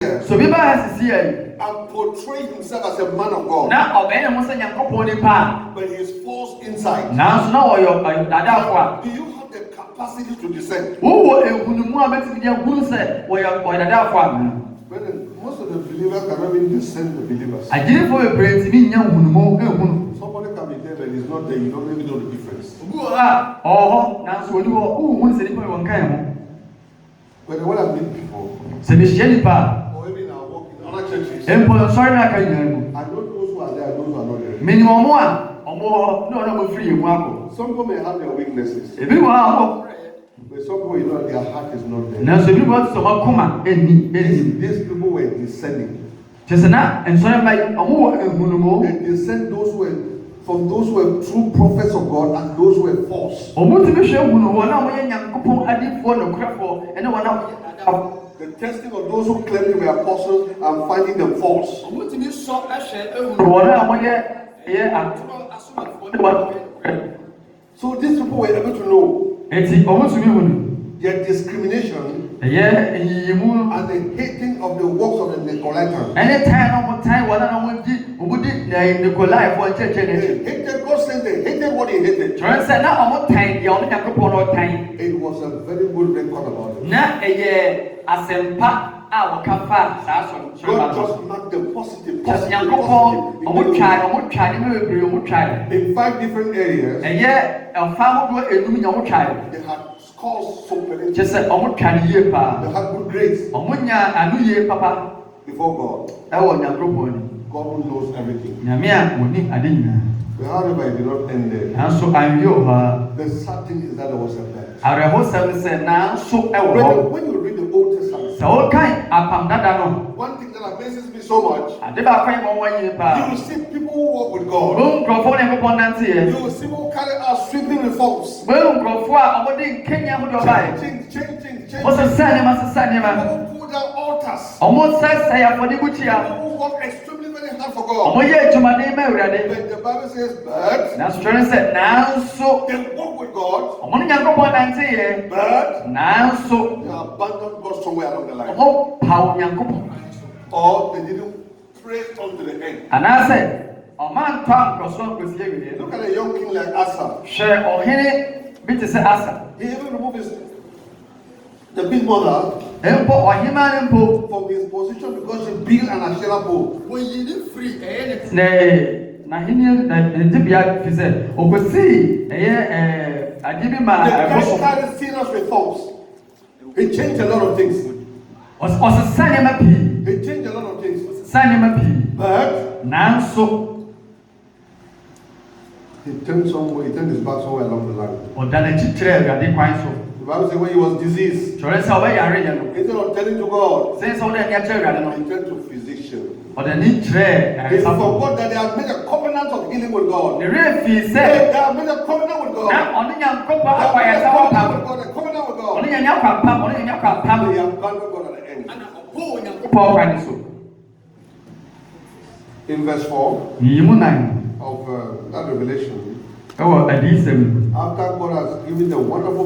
So Bible has to see and portray himself as a man of God. Now, But his false insight. Now, do you have the capacity to discern? Most of the believers cannot even discern the believers. Somebody can be there, but he's not there. You don't even know the difference. But what I've been before, or even I walk in other churches, I know those who are there, those who are not there. Some people may have their weaknesses, but some people, their heart is not there. These people were discerning. They discerned those who were from those who were true prophets of God and those who were false. The testing of those who claim to be apostles and finding them false. So these people were able to know their discrimination and the hating of the works of the Nicolaitans. They hated God, saying they hated what he hated. It was a very good record about it. God just marked the positive. In 5 different areas, they had scores so many. They had good grades before God. God who knows everything. But however, it did not end there. The sad thing is that there was a bet. When you read the Old Testament, one thing that amazes me so much, you will see people who walk with God. You will see people carry out sweeping reforms. Change. People pull down altars. People who work extremely very hard for God. But the Bible says, but they walk with God. But they abandoned God somewhere along the line. Or they didn't pray unto the end. Look at a young king like Asa. He even removed the big mother from his position because she built an Asherah pole. When he did free, the guy carried serious reforms. He changed a lot of things. He changed a lot of things. But he turned his back somewhere along the line. The Bible says when he was diseased, instead of turning to God, he turned to physician. He forgot that they had made a covenant of healing with God. They have made a covenant with God. A covenant with God. They abandoned God at the end. In verse 4 of that revelation, after God has given the wonderful